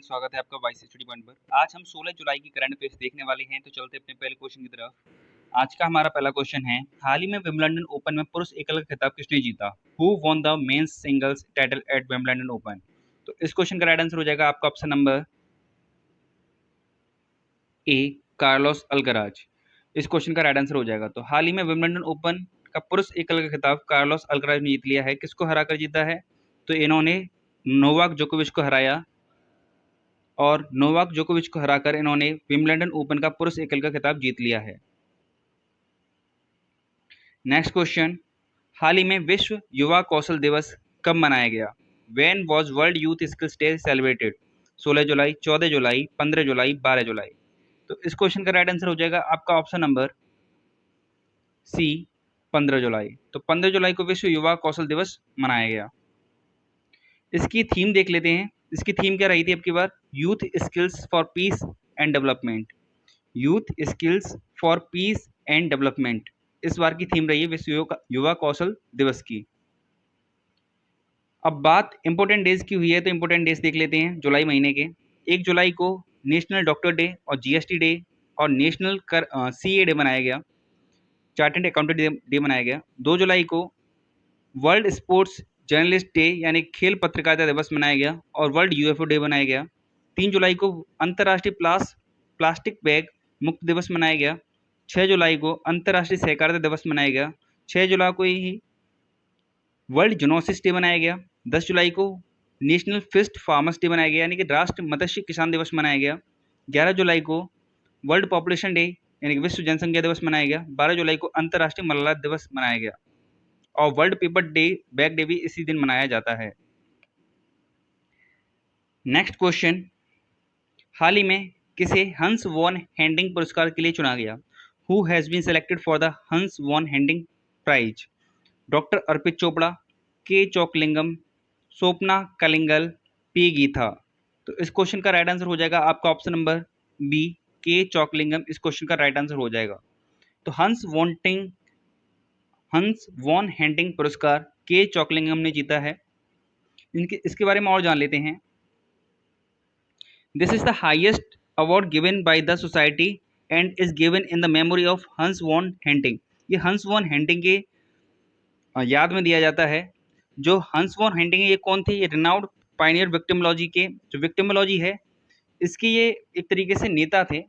Student, स्वागत है आपका वाइस स्टडी पॉइंट पर। आज हम 16 जुलाई की करंट अफेयर्स देखने वाले हैं। तो चलते अपने पहले क्वेश्चन की तरफ। आज का हमारा पहला क्वेश्चन है, हाल ही में विंबलडन ओपन में पुरुष एकल का खिताब किसने जीता? Who won the men's singles title at Wimbledon open? तो इस क्वेश्चन का राइट आंसर हो जाएगा आपका option number A, Carlos Alcaraz. इस क्वेश्चन का राइट आंसर हो जाएगा। तो हाल ही में विंबलडन ओपन का पुरुष एकल का खिताब कार्लोस अल्कराज ने जीत लिया है। किसको हराकर जीता है? तो इन्होंने नोवाक जोकोविच को हराया और नोवाक जोकोविच को हराकर इन्होंने विंबलडन ओपन का पुरुष एकल का खिताब जीत लिया है। नेक्स्ट क्वेश्चन, हाल ही में विश्व युवा कौशल दिवस कब मनाया गया? When was world youth skills day celebrated? 16 जुलाई, 14 जुलाई, 15 जुलाई, 12 जुलाई। तो इस क्वेश्चन का राइट आंसर हो जाएगा आपका ऑप्शन नंबर सी, 15 जुलाई। तो 15 जुलाई को विश्व युवा कौशल दिवस मनाया गया। इसकी थीम देख लेते हैं। इसकी थीम क्या रही थी अब की बार? Youth skills for peace and development. Youth skills for peace and development इस बार की थीम रही है विश्व युवा कौशल दिवस की। अब बात इंपोर्टेंट डेज की हुई है, तो इंपोर्टेंट डेज देख लेते हैं जुलाई महीने के। 1 जुलाई को नेशनल डॉक्टर डे और जीएसटी डे और नेशनल सीए डे मनाया गया, चार्टेड अकाउंटेंट डे मनाया गया। 2 जुलाई को वर्ल्ड स्पोर्ट्स जर्नलिस्ट डे यानी खेल पत्रकारिता दिवस मनाया गया और वर्ल्ड यूएफओ डे मनाया गया। 3 जुलाई को अंतर्राष्ट्रीय प्लास्टिक बैग मुक्त दिवस मनाया गया। 6 जुलाई को अंतर्राष्ट्रीय सहकारिता दिवस मनाया गया। 6 जुलाई को ही वर्ल्ड जूनोसिस डे मनाया गया। 10 जुलाई को नेशनल फिस्ट फार्मर्स डे मनाया गया यानी कि राष्ट्रीय मत्स्य किसान दिवस मनाया गया। 11 जुलाई को वर्ल्ड पॉपुलेशन डे यानी कि विश्व जनसंख्या दिवस मनाया गया। 12 जुलाई को अंतर्राष्ट्रीय मलाला दिवस मनाया गया और world paper day bag day भी इसी दिन मनाया जाता है। नेक्स्ट क्वेश्चन, हाल ही में किसे हंस वॉन हेंडिंग पुरस्कार के लिए चुना गया? Who has been selected for the Hans von Hentig prize? Doctor Arpit Chopra, K Chockalingam, Swapna Kalingal, P Gita. तो इस क्वेश्चन का राइट आंसर हो जाएगा आपका ऑप्शन नंबर बी, के चोकलिंगम। इस क्वेश्चन का राइट आंसर हो जाएगा। तो हंस वॉन हेंडिंग पुरस्कार के चोकलिंगम ने जीता है। इसके बारे में और जान लेते हैं। This is the highest award given by the society and is given in the memory of हंस वॉन हेंटिंग। ये हंस वॉन हेंटिंग के याद में दिया जाता है। जो हंस वॉन हेंटिंग है ये कौन थे? ये रिनाउड पायनियर विक्टिमोलॉजी के, जो विक्टिमोलॉजी है इसके ये एक तरीके से नेता थे,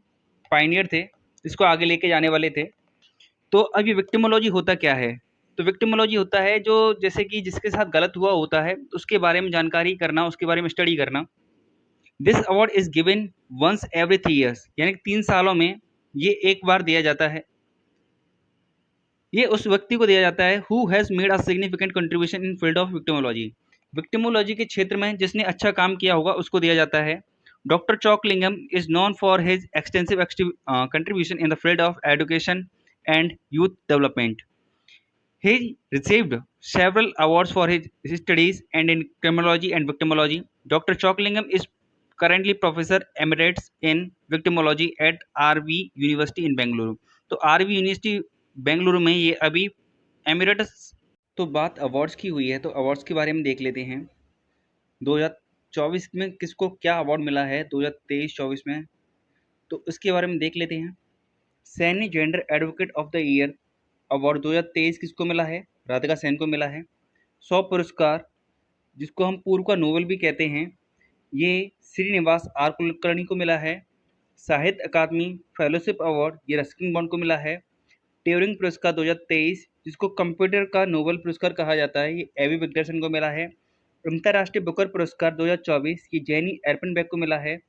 पायनियर थे, इसको आगे लेके जाने वाले थे। तो अब ये विक्टिमोलॉजी होता क्या है? तो विक्टिमोलॉजी होता है जो जैसे कि जिसके साथ गलत हुआ होता है उसके बारे में जानकारी करना, उसके बारे में स्टडी करना। This award is given once every 3 years यानी कि 3 सालों में ये एक बार दिया जाता है। ये उस व्यक्ति को दिया जाता है who has made a significant contribution in field of victimology. Victimology के क्षेत्र में जिसने अच्छा काम किया होगा उसको दिया जाता है। Doctor Chockalingam is known for his extensive contribution in the field of education and youth development. He received several awards for his studies and in criminology and victimology. Dr. Chalkalingam is currently Professor Emeritus in Victimology at RV University in Bengaluru. तो RV university Bengaluru में ये अभी emeritus. तो बात awards की हुई है तो अवार्ड्स के बारे में देख लेते हैं। 2024 में किसको क्या अवार्ड मिला है 2023-24 में, तो इसके बारे में देख लेते हैं। Saini gender advocate of the year award 2023 किसको मिला है? राधिका सेन को मिला है। 100 पुरस्कार जिसको हम पूर्व का नोबेल भी कहते हैं, ये श्रीनिवास आर कुलकर्णी को मिला है। साहित्य अकादमी फेलोशिप अवार्ड ये रस्किन बॉन्ड को मिला है। ट्यूरिंग पुरस्कार 2023 जिसको कंप्यूटर का नोबेल पुरस्कार कहा जाता है, ये एवी विक्टरसन को मिला है। अंतर्राष्ट्रीय बुकर पुरस्कार 2024 ये जेनी एर्पनबेक को मिला है।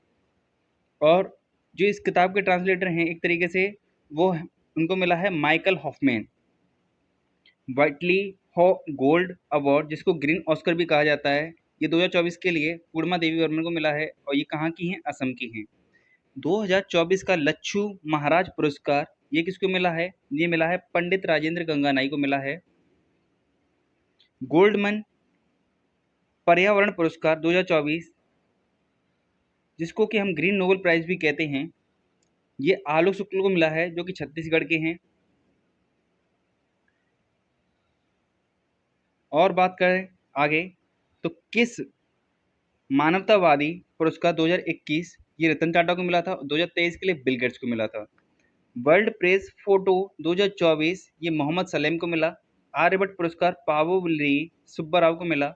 और जो इस किताब के ट्रांसलेटर हैं एक तरीके से वो उनको मिला है माइकल हॉफमैन। वाइटली हॉ गोल्ड अवार्ड जिसको ग्रीन ऑस्कर भी कहा जाता है, ये 2024 के लिए पूर्णिमा देवी वर्मन को मिला है और ये कहाँ की हैं? असम की हैं। 2024 का लच्छू महाराज पुरस्कार ये किसको मिला है? ये मिला है पंडित राजेंद्र गंगानाई को मिला है। गोल्डमैन पर्यावरण पुरस्कार 2024 जिसको कि हम ग्रीन नोबेल प्राइज भी कहते हैं, ये आलोक शुक्ल को मिला है जो कि छत्तीसगढ़ के हैं। और बात करें आगे तो किस मानवतावादी पुरस्कार 2021 ये रतन टाटा को मिला था, 2023 के लिए बिल गेट्स को मिला था। वर्ल्ड प्रेस फोटो 2024 ये मोहम्मद सलेम को मिला। आर्यभट्ट पुरस्कार पावोली सुब्बाराव को मिला।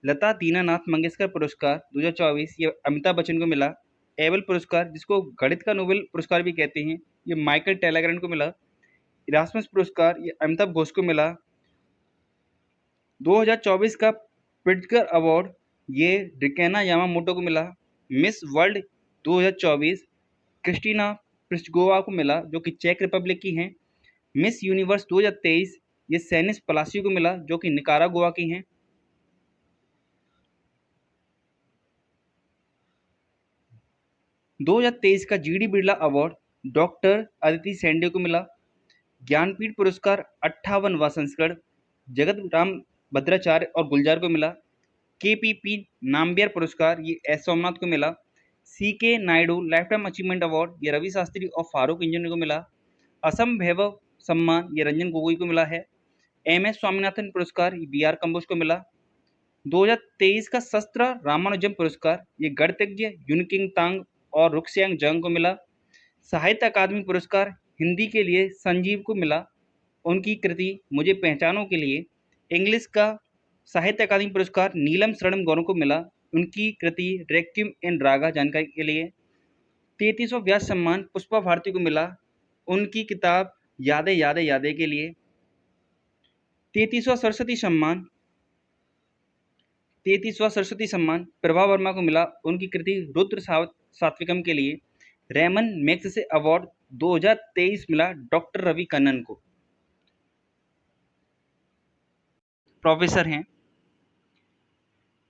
लता दीनानाथ मंगेशकर पुरस्कार 2024 ये अमिताभ बच्चन को मिला। एबल पुरस्कार जिसको गणित का नोबेल पुरस्कार भी कहते हैं ये माइकल टेलाग्रैंड को मिला। इरास्मस पुरस्कार ये अमिताभ घोष को मिला। 2024 का प्रिट्जकर अवार्ड ये ड्रिकेना यामामोटो को मिला। मिस वर्ल्ड 2024 क्रिस्टीना प्लिस्कोवा को मिला जो कि चेक रिपब्लिक की हैं। मिस यूनिवर्स 2023 ये सेनिस पलासियो को मिला जो कि निकारागुआ की हैं। 2023 का GD Birla award doctor Aditi Sende को मिला। ज्ञानपीठ पुरस्कार 58वां संस्करण जगत राम भद्राचार्य और गुलजार को मिला। केपीपी नाम्बियर पुरस्कार ये एस सोमनाथ को मिला। CK Naidu lifetime achievement award ये रवि शास्त्री और फारूक इंजीनियर को मिला। असम वैभव सम्मान ये रंजन गोगोई को मिला है। एमएस स्वामीनाथन पुरस्कार ये बीआर कंबोज को मिला। 2023 का शस्त्र रामानुजम पुरस्कार ये गणतज्ञ यूनकिंग तांग और रुक्सियांग जंग को मिला। साहित्य अकादमी पुरस्कार हिंदी के लिए संजीव को मिला उनकी कृति मुझे पहचानों के लिए। इंग्लिश का साहित्य अकादमी पुरस्कार नीलम शरणम गौरव को मिला उनकी कृति रेक्विएम इन रागा जानकारी के लिए। 33वां व्यास सम्मान पुष्पा भारती को मिला उनकी किताब यादें यादें यादें के लिए। 33वां सरस्वती सम्मान प्रभा वर्मा को मिला उनकी कृति रुद्र सात्विकम के लिए। रेमन मैग्सेसे अवार्ड 2023 मिला डॉक्टर रवि कन्नन को। प्रोफेसर हैं।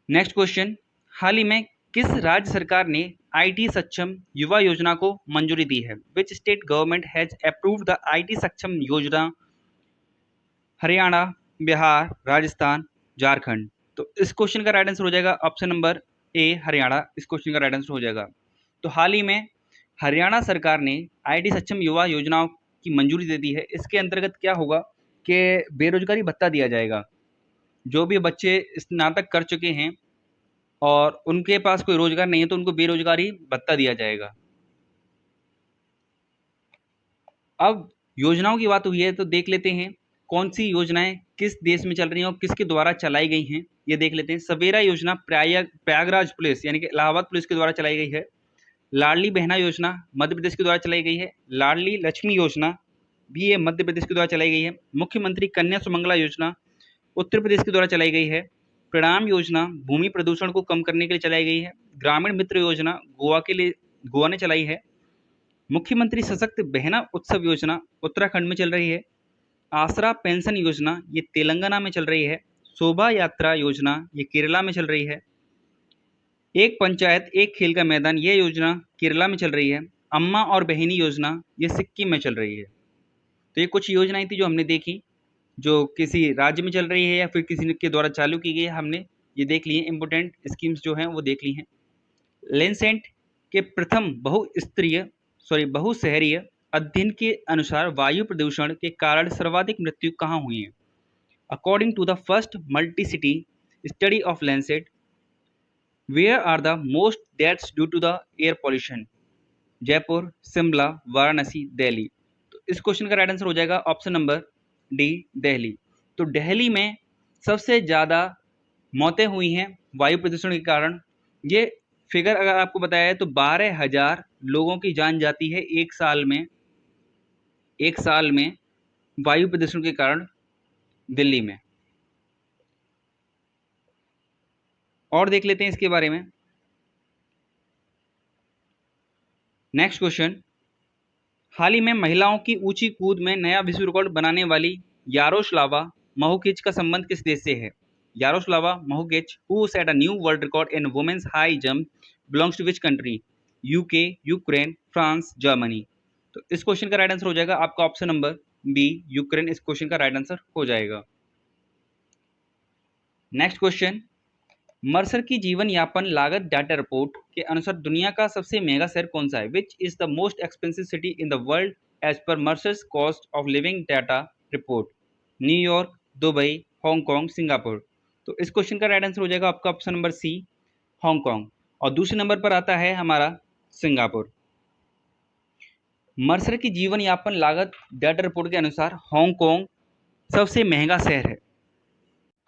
नेक्स्ट क्वेश्चन, हाल ही में किस राज्य सरकार ने आईटी सक्षम युवा योजना को मंजूरी दी है? Which state government has approved the IT सक्षम योजना? हरियाणा, बिहार, राजस्थान, झारखंड। तो इस क्वेश्चन का राइट आंसर हो जाएगा ऑप्शन नंबर ए हरियाणा। इस क्वेश्चन का राइट आंसर हो जाएगा। तो हाल ही में हरियाणा सरकार ने आईटी सक्षम युवा योजनाओं की मंजूरी दे दी है। इसके अंतर्गत क्या होगा कि बेरोजगारी भत्ता दिया जाएगा। जो भी बच्चे स्नातक कर चुके हैं और उनके पास कोई रोजगार नहीं है तो उनको बेरोजगारी भत्ता दिया जाएगा। अब योजनाओं की बात हुई है तो देख लेते हैं कौन सी योजनाएं किस देश में चल रही हैं और किसके द्वारा चलाई गई हैं, ये देख लेते हैं। सवेरा योजना प्रयागराज पुलिस यानी कि इलाहाबाद पुलिस के द्वारा चलाई गई है। लाडली बहना योजना मध्य प्रदेश के द्वारा चलाई गई है। लाडली लक्ष्मी योजना भी ये मध्य प्रदेश के द्वारा चलाई गई है। मुख्यमंत्री कन्या सुमंगला योजना उत्तर प्रदेश के द्वारा चलाई गई है। प्रणाम योजना भूमि प्रदूषण को कम करने के लिए चलाई गई है। ग्रामीण मित्र योजना गोवा ने चलाई है। मुख्यमंत्री सशक्त बहना उत्सव योजना उत्तराखंड में चल रही है। आसरा पेंशन योजना ये तेलंगाना में चल रही है। शोभा यात्रा योजना ये केरला में चल रही है। एक पंचायत एक खेल का मैदान ये योजना केरला में चल रही है। अम्मा और बहिनी योजना ये सिक्किम में चल रही है। तो ये कुछ योजनाएं थी जो हमने देखी जो किसी राज्य में चल रही है या फिर किसी के द्वारा चालू की गई है। हमने ये देख ली है, इंपोर्टेंट स्कीम्स जो हैं वो देख ली हैं। लैंसेट के प्रथम बहुशहरीय अध्ययन के अनुसार वायु प्रदूषण के कारण सर्वाधिक मृत्यु कहाँ हुई है? According to the first multi city study of Lancet, where are the most deaths due to the air pollution? Jaipur, Shimla, Varanasi, Delhi. तो इस क्वेश्चन का राइट आंसर हो जाएगा ऑप्शन नंबर डी दिल्ली। तो दिल्ली में सबसे ज़्यादा मौतें हुई हैं वायु प्रदूषण के कारण। ये फिगर अगर आपको बताया है तो 12,000 लोगों की जान जाती है एक साल में वायु प्रदूषण के कारण दिल्ली में। और देख लेते हैं इसके बारे में। नेक्स्ट क्वेश्चन, हाल ही में महिलाओं की ऊंची कूद में नया विश्व रिकॉर्ड बनाने वाली यारोस्लावा मोहुकिच का संबंध किस देश से है? यारोस्लावा मोहुकिच who set a new world record in women's high jump belongs to which country? UK, Ukraine, France, Germany. तो इस क्वेश्चन का राइट आंसर हो जाएगा आपका ऑप्शन नंबर बी यूक्रेन। इस क्वेश्चन का राइट आंसर हो जाएगा। नेक्स्ट क्वेश्चन, मर्सर की जीवन यापन लागत डाटा रिपोर्ट के अनुसार दुनिया का सबसे महंगा शहर कौन सा है? Which is the most expensive city in the world as per Mercer's cost of living data report? New York, Dubai, Hong Kong, Singapore. तो इस क्वेश्चन का राइट आंसर हो जाएगा आपका ऑप्शन नंबर सी हांगकांग, और दूसरे नंबर पर आता है हमारा सिंगापुर। मर्सर की जीवन यापन लागत डाटा रिपोर्ट के अनुसार हांगकांग सबसे महंगा शहर है।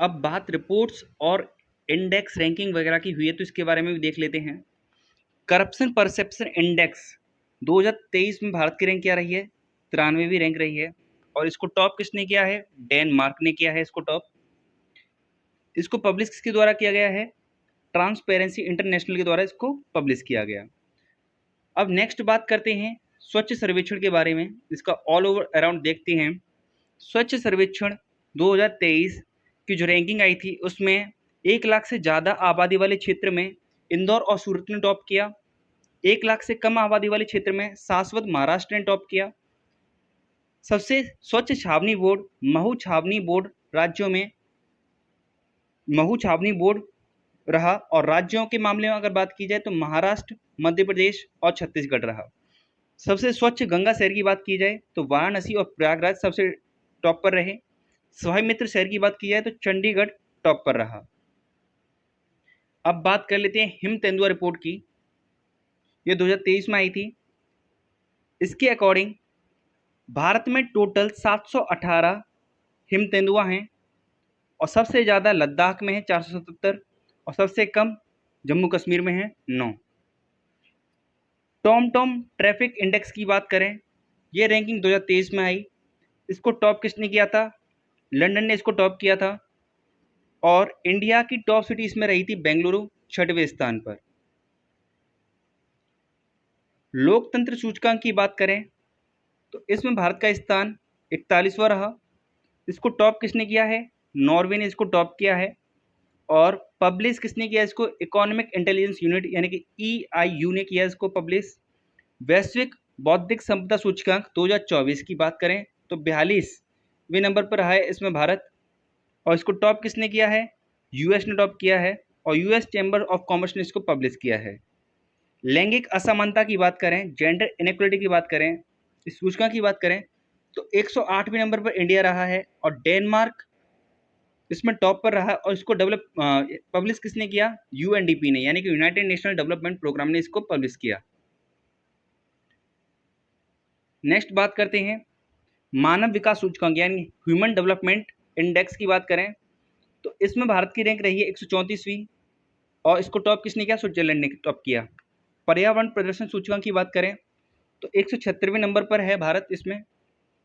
अब बात रिपोर्ट्स और इंडेक्स रैंकिंग वगैरह की हुई है, तो इसके बारे में भी देख लेते हैं। करप्शन परसेप्शन इंडेक्स 2023 में भारत की रैंक क्या रही है? 93वीं रैंक रही है। और इसको टॉप किसने किया है? डेनमार्क ने किया है इसको टॉप। इसको पब्लिश किसके द्वारा किया गया है? ट्रांसपेरेंसी इंटरनेशनल के द्वारा इसको पब्लिश किया गया। अब नेक्स्ट बात करते हैं स्वच्छ सर्वेक्षण के बारे में, इसका ऑल ओवर अराउंड देखते हैं। स्वच्छ सर्वेक्षण 2023 की जो रैंकिंग आई थी उसमें 1 लाख से ज़्यादा आबादी वाले क्षेत्र में इंदौर और सूरत ने टॉप किया। 1 लाख से कम आबादी वाले क्षेत्र में शाश्वत महाराष्ट्र ने टॉप किया। सबसे स्वच्छ छावनी बोर्ड महू छावनी बोर्ड राज्यों में महू छावनी बोर्ड रहा, और राज्यों के मामले में अगर बात की जाए तो महाराष्ट्र, मध्य प्रदेश और छत्तीसगढ़ रहा। सबसे स्वच्छ गंगा शहर की बात की जाए तो वाराणसी और प्रयागराज सबसे टॉप पर रहे। स्वामी मित्र शहर की बात की जाए तो चंडीगढ़ टॉप पर रहा। अब बात कर लेते हैं हिम तेंदुआ रिपोर्ट की, ये 2023 में आई थी। इसके अकॉर्डिंग भारत में टोटल 718 हिम तेंदुआ हैं, और सबसे ज़्यादा लद्दाख में है 477, और सबसे कम जम्मू कश्मीर में है 9। टॉम टॉम ट्रैफिक इंडेक्स की बात करें, ये रैंकिंग 2023 में आई। इसको टॉप किसने किया था? लंदन ने इसको टॉप किया था, और इंडिया की टॉप सिटी इसमें रही थी बेंगलुरु 6वें स्थान पर। लोकतंत्र सूचकांक की बात करें तो इसमें भारत का स्थान 41वां रहा। इसको टॉप किसने किया है? नॉर्वे ने इसको टॉप किया है। और पब्लिश किसने किया इसको? इकोनॉमिक इंटेलिजेंस यूनिट यानी कि EIU ने किया इसको पब्लिश। वैश्विक बौद्धिक संपदा सूचकांक 2024 की बात करें तो 42वें नंबर पर रहा है इसमें भारत, और इसको टॉप किसने किया है? US ने टॉप किया है, और US चैम्बर ऑफ कॉमर्स ने इसको पब्लिश किया है। लैंगिक असमानता की बात करें, जेंडर इनइक्वलिटी की बात करें, इस सूचकांक की बात करें तो 108वें नंबर पर इंडिया रहा है, और डेनमार्क इसमें टॉप पर रहा, और इसको पब्लिश किसने किया? UNDP ने, यानी कि यूनाइटेड नेशनल डेवलपमेंट प्रोग्राम ने इसको पब्लिश किया। नेक्स्ट बात करते हैं मानव विकास सूचकांक यानी ह्यूमन डेवलपमेंट इंडेक्स की बात करें तो इसमें भारत की रैंक रही है 134वीं, और इसको टॉप किसने किया? स्विट्जरलैंड ने टॉप किया। पर्यावरण प्रदर्शन सूचकांक की बात करें तो 176वें नंबर पर है भारत इसमें,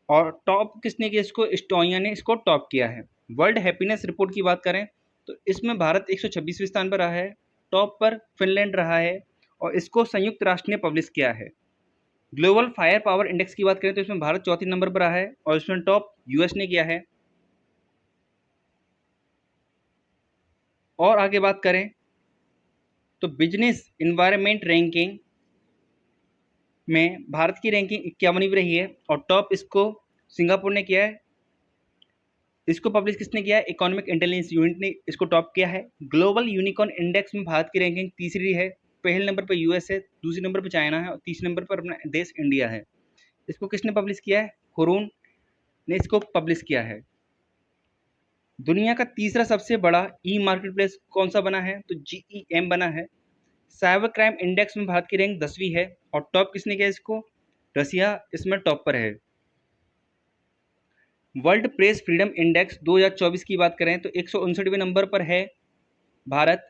और टॉप किसने किया? इसको एस्टोनिया ने इसको टॉप किया है। वर्ल्ड हैप्पीनेस रिपोर्ट की बात करें तो इसमें भारत 126वें स्थान पर रहा है, टॉप पर फिनलैंड रहा है, और इसको संयुक्त राष्ट्र ने पब्लिश किया है। ग्लोबल फायर पावर इंडेक्स की बात करें तो इसमें भारत 4 नंबर पर रहा है, और इसमें टॉप US ने किया है। और आगे बात करें तो बिजनेस इन्वायरमेंट रैंकिंग में भारत की रैंकिंग 51वीं रही है, और टॉप इसको सिंगापुर ने किया है। इसको पब्लिश किसने किया है? इकोनॉमिक इंटेलिजेंस यूनिट ने इसको टॉप किया है। ग्लोबल यूनिकॉर्न इंडेक्स में भारत की रैंकिंग तीसरी है। पहले नंबर पर US है, दूसरे नंबर पर चाइना है, और तीसरे नंबर पर अपना देश इंडिया है। इसको किसने पब्लिश किया है? हुरून ने इसको पब्लिश किया है। दुनिया का तीसरा सबसे बड़ा मार्केट प्लेस कौन सा बना है? तो GEM बना है। साइबर क्राइम इंडेक्स में भारत की रैंक 10वीं है, और टॉप किसने किया इसको? रसिया इसमें टॉप पर है। वर्ल्ड प्रेस फ्रीडम इंडेक्स 2024 की बात करें तो 159वें नंबर पर है भारत।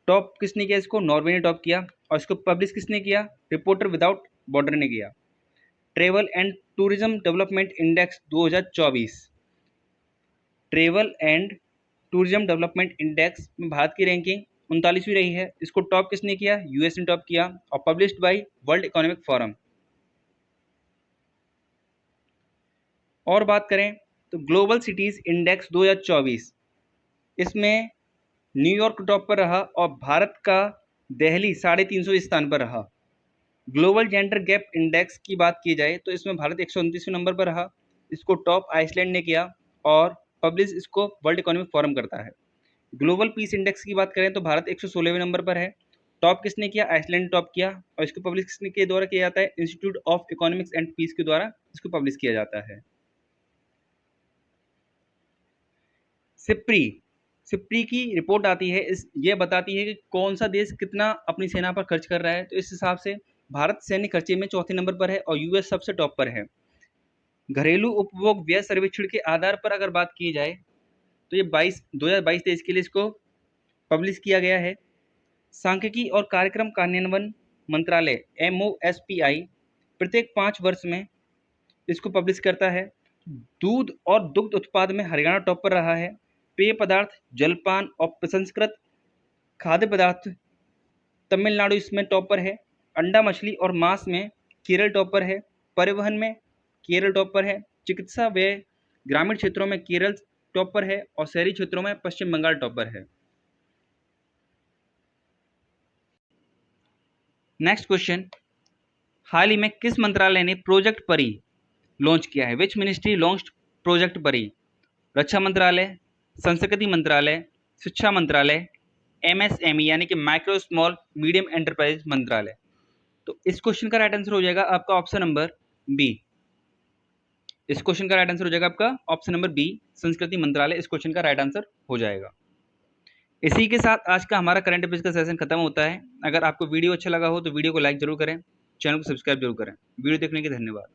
टॉप किसने किया इसको? नॉर्वे ने टॉप किया, और इसको पब्लिश किसने किया? रिपोर्टर विदाउट बॉर्डर ने किया। Travel and tourism development index 2024, travel and tourism development index में भारत की रैंकिंग 39वीं रही है। इसको टॉप किसने किया? US ने टॉप किया, और published by world economic forum. और बात करें तो ग्लोबल सिटीज इंडेक्स 2024, इसमें न्यूयॉर्क टॉप पर रहा, और भारत का दिल्ली 350 स्थान पर रहा। ग्लोबल जेंडर गैप इंडेक्स की बात की जाए तो इसमें भारत 129वें नंबर पर रहा। इसको टॉप आइसलैंड ने किया, और पब्लिश इसको वर्ल्ड इकोनॉमिक फोरम करता है। ग्लोबल पीस इंडेक्स की बात करें तो भारत 116वें नंबर पर है। टॉप किसने किया? आइसलैंड ने टॉप किया, और इसको पब्लिश किसने के द्वारा किया जाता है? Institute of economics and peace के द्वारा इसको पब्लिश किया जाता है। सिप्री सिप्री की रिपोर्ट आती है, ये बताती है कि कौन सा देश कितना अपनी सेना पर खर्च कर रहा है। तो इस हिसाब से भारत सैन्य खर्चे में चौथे नंबर पर है और यूएस सबसे टॉप पर है। घरेलू उपभोग व्यय सर्वेक्षण के आधार पर अगर बात की जाए तो ये 2022-23 के लिए इसको पब्लिश किया गया है। सांख्यिकी और कार्यक्रम कार्यान्वयन मंत्रालय MOSPI प्रत्येक 5 वर्ष में इसको पब्लिश करता है। दूध और दुग्ध उत्पाद में हरियाणा टॉप पर रहा है। पेय पदार्थ, जलपान और प्रसंस्कृत खाद्य पदार्थ तमिलनाडु इसमें टॉप पर है। अंडा, मछली और मांस में केरल टॉप पर है। परिवहन में केरल टॉप पर है। चिकित्सा व्यय ग्रामीण क्षेत्रों में केरल टॉप पर है और शहरी क्षेत्रों में पश्चिम बंगाल टॉप पर है। नेक्स्ट क्वेश्चन, हाल ही में किस मंत्रालय ने प्रोजेक्ट परी लॉन्च किया है? विच मिनिस्ट्री लॉन्च्ड प्रोजेक्ट परी? रक्षा मंत्रालय, संस्कृति मंत्रालय, शिक्षा मंत्रालय, MSME यानी कि माइक्रो स्मॉल मीडियम एंटरप्राइज मंत्रालय। तो इस क्वेश्चन का राइट आंसर हो जाएगा आपका ऑप्शन नंबर बी। इस क्वेश्चन का राइट आंसर हो जाएगा आपका ऑप्शन नंबर बी, संस्कृति मंत्रालय इस क्वेश्चन का राइट आंसर हो जाएगा। इसी के साथ आज का हमारा करंट अफेयर्स का सेशन खत्म होता है। अगर आपको वीडियो अच्छा लगा हो तो वीडियो को लाइक जरूर करें, चैनल को सब्सक्राइब जरूर करें। वीडियो देखने के धन्यवाद।